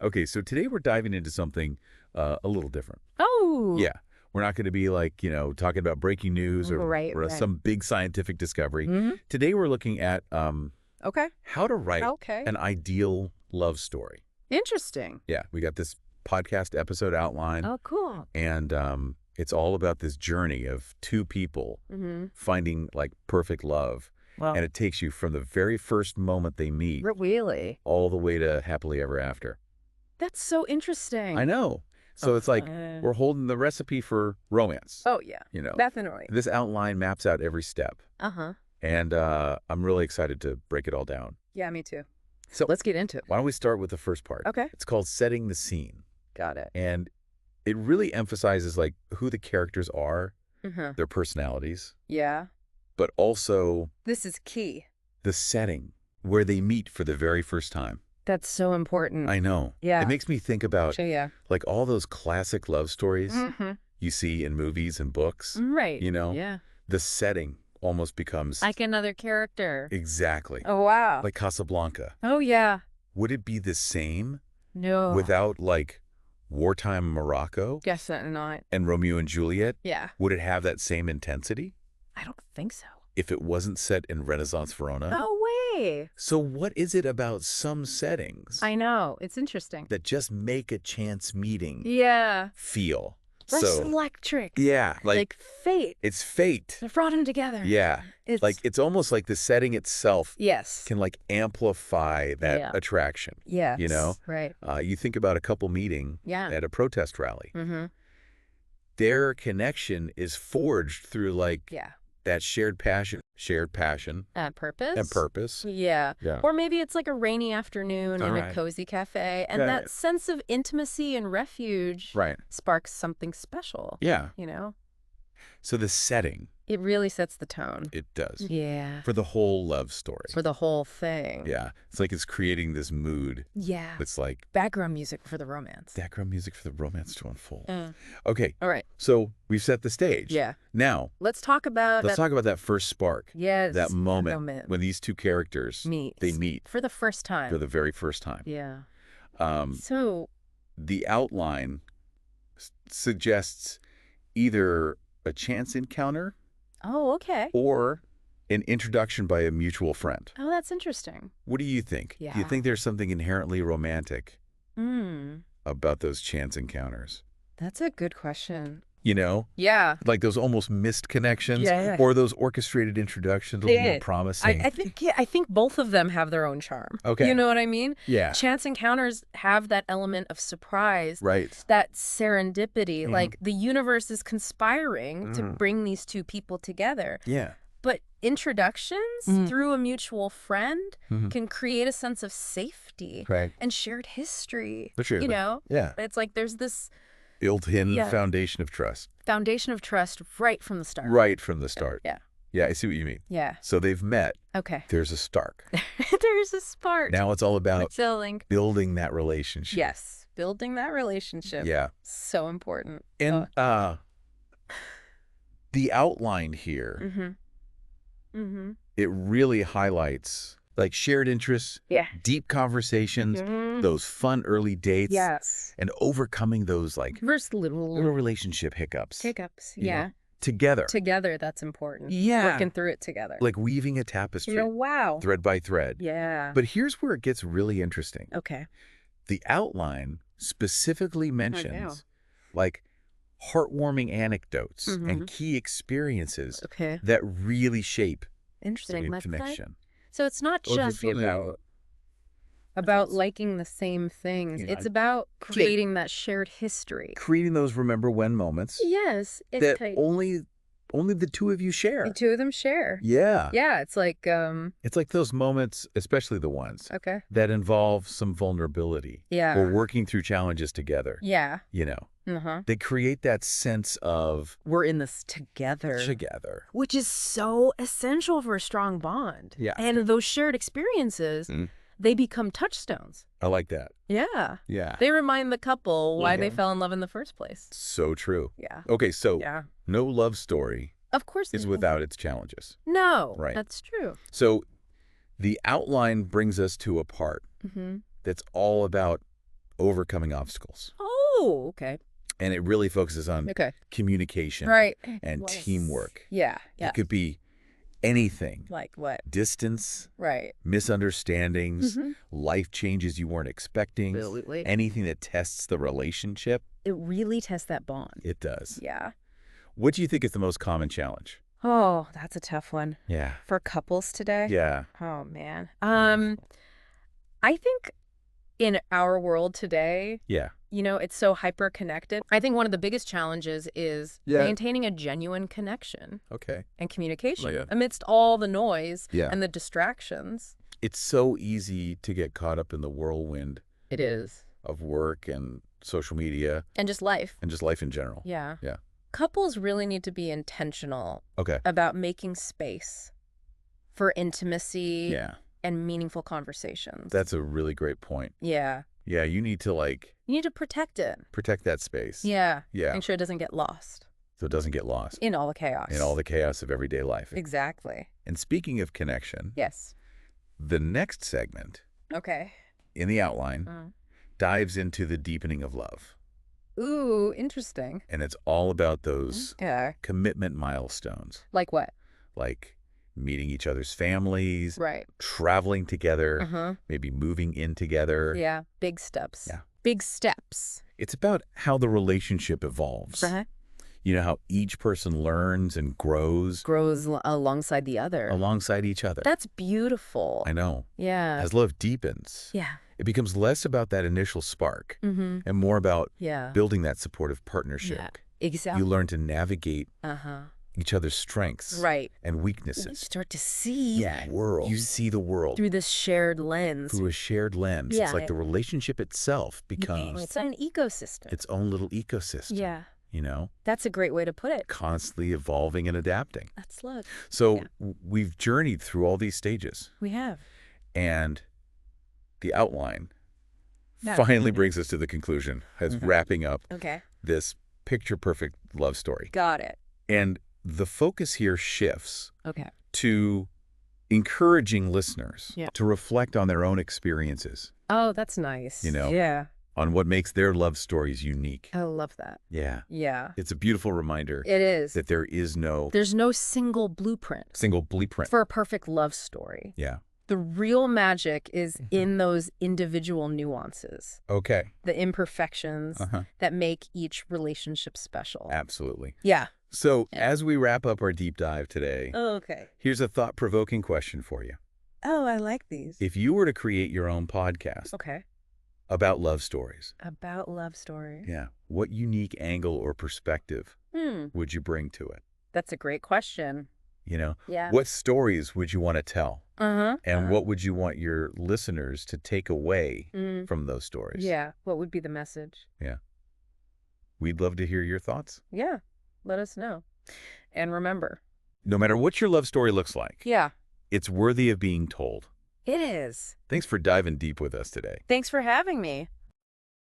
Okay, so today we're diving into something a little different. Oh. Yeah, we're not going to be like, talking about breaking news or, Right. some big scientific discovery. Hmm. Today we're looking at Okay. how to write Okay. an ideal love story. Interesting. Yeah, we got this podcast episode outline, Oh, cool. and it's all about this journey of two people finding like perfect love. Well, And it takes you from the very first moment they meet really? all the way to happily ever after. That's so interesting. I know. So it's like fun. we're holding the recipe for romance. Oh, yeah. Definitely. This outline maps out every step. Uh-huh. And I'm really excited to break it all down. Yeah, me too. So Let's get into it. why don't we start with the first part? Okay. It's called setting the scene. Got it. And it really emphasizes like who the characters are, their personalities, Yeah. but also This is key. the setting where they meet for the very first time. That's so important. I know. Yeah. It makes me think about Yeah. like all those classic love stories Mm-hmm. you see in movies and books. Right. Yeah. The setting almost becomes Like another character. exactly Oh, wow. like Casablanca. Oh, yeah. Would it be the same No. without like wartime Morocco Guess that not. and Romeo and Juliet? Yeah. Would it have that same intensity I don't think so. if it wasn't set in Renaissance Verona? No way. So what is it about some settings I know. It's interesting. that just make a chance meeting Yeah. feel? That's So electric. yeah, like fate. it's fate. They brought them together. Yeah. It's Like it's almost like the setting itself yes. can like amplify that Yeah. attraction. Yes. You know? Right. You think about a couple meeting Yeah. at a protest rally. Mm-hmm. Their connection is forged through like Yeah. that shared passion Purpose. and purpose. Yeah. Yeah. Or maybe it's like a rainy afternoon in Alright. a cozy cafe, and Yeah. that sense of intimacy and refuge Right. sparks something special. Yeah. You know? So the setting, It really sets the tone. it does. Yeah. For the whole love story. For the whole thing. Yeah. It's like it's creating this mood Yeah. that's like Background music for the romance. background music for the romance to unfold. Uh, Okay. all right. So we've set the stage. Yeah. Now, Let's talk about let's talk about that first spark. yes, That moment when these two characters meet. they meet for the first time. for the very first time. Yeah. Um, So, the outline suggests either a chance encounter oh, okay. or an introduction by a mutual friend. Oh, that's interesting. What do you think? Do you Yeah. think there's something inherently romantic Mm. about those chance encounters? That's a good question. You know, Yeah. like those almost missed connections Yeah. or those orchestrated introductions, a little more promising. I think both of them have their own charm. Okay. You know what I mean? Yeah. Chance encounters have that element of surprise, Right. that serendipity, like the universe is conspiring to bring these two people together. Yeah. But introductions through a mutual friend can create a sense of safety Right. and shared history. For sure. You know? Yeah. It's like there's this Built-in Yeah. foundation of trust. foundation of trust right from the start. Right from the start. Yeah. Yeah, I see what you mean. Yeah. So they've met. Okay. There's a spark. There's a spark. Now it's all about Selling. building that relationship. Yes. Building that relationship. Yeah. So important. And the outline here, Mm-hmm. Mm-hmm. it really highlights like shared interests, Yeah. deep conversations, those fun early dates, Yes. and overcoming those like Versus little little relationship hiccups hiccups. you know, Yeah. together. Together, that's important. Yeah. Working through it together. Like weaving a tapestry, wow. thread by thread. Yeah. But here's where it gets really interesting. Okay. The outline specifically mentions like heartwarming anecdotes and key experiences Okay. that really shape Interesting. the Let's say- connection. So it's not just about liking the same things. Yeah. It's about creating that shared history. Creating those remember when moments Yes. It's that tight. only the two of you share. The two of them share. Yeah. Yeah. It's like, It's like those moments, especially the ones okay. that involve some vulnerability Yeah. or working through challenges together. Yeah. You know, Uh-huh. they create that sense of We're in this together. Which is so essential for a strong bond. Yeah. And those shared experiences, they become touchstones. I like that. Yeah. Yeah. They remind the couple why they fell in love in the first place. So true. Yeah. Okay, so Yeah. no love story Of course. is not. without its challenges. No. Right. That's true. So the outline brings us to a part Mm-hmm. that's all about overcoming obstacles. Oh, okay. And it really focuses on Okay. communication Right. and Yes. teamwork. Yeah. Yeah. It could be anything. Like what? Distance, Right. misunderstandings, Mm-hmm. life changes you weren't expecting, Absolutely. anything that tests the relationship. It really tests that bond. It does. Yeah. What do you think is the most common challenge? Oh, that's a tough one. Yeah. For couples today? Yeah. Oh, man. I think in our world today, Yeah. it's so hyper-connected. I think one of the biggest challenges is maintaining a genuine connection Okay. and communication Yeah. amidst all the noise Yeah. and the distractions. It's so easy to get caught up in the whirlwind It is. of work and social media And just life. and just life in general. Yeah. Yeah. Couples really need to be intentional Okay. about making space for intimacy Yeah. and meaningful conversations. That's a really great point. Yeah. Yeah, you need to You need to protect it. protect that space. Yeah. Yeah. Make sure it doesn't get lost So it doesn't get lost in all the chaos. in all the chaos of everyday life. Exactly. And speaking of connection, Yes. the next segment Okay. in the outline dives into the deepening of love. Ooh, interesting. And it's all about those Yeah. commitment milestones, Like what? like meeting each other's families, Right. traveling together, Uh-huh. maybe moving in together. Yeah. Big steps. Yeah. Big steps. It's about how the relationship evolves. Uh-huh. You know, how each person learns and grows Grows alongside the other. alongside each other. That's beautiful. I know. Yeah. As love deepens, Yeah. it becomes less about that initial spark Mm-hmm. and more about Yeah. building that supportive partnership. Yeah. Exactly. You learn to navigate Uh-huh. each other's strengths Right. and You weaknesses. start to see The world. You see the world through this shared lens. through a shared lens. Yeah. It's like the relationship itself becomes It's an ecosystem. its own little ecosystem. Yeah. You know, That's a great way to put it. constantly evolving and adapting. That's love. So Yeah. we've journeyed through all these stages, We have. and the outline No. finally brings us to the conclusion as wrapping up Okay. this picture-perfect love story. Got it. And the focus here shifts Okay. to encouraging listeners Yeah. to reflect on their own experiences, Oh, that's nice. You know? Yeah. on what makes their love stories unique. I love that. Yeah. Yeah. It's a beautiful reminder It is. that there is no There's no single blueprint single blueprint. for a perfect love story. Yeah. The real magic is in those individual nuances, Okay. the imperfections Uh-huh. that make each relationship special. Absolutely. Yeah. So Yeah. as we wrap up our deep dive today, Oh, okay. here's a thought-provoking question for you. Oh, I like these. If you were to create your own podcast Okay. about love stories, About love stories. yeah, what unique angle or perspective would you bring to it? That's a great question. You know, Yeah. what stories would you want to tell? Uh-huh. And what would you want your listeners to take away from those stories? Yeah. What would be the message? We'd love to hear your thoughts. Yeah. Let us know. And remember. No matter what your love story looks like, Yeah. it's worthy of being told. It is. Thanks for diving deep with us today. Thanks for having me.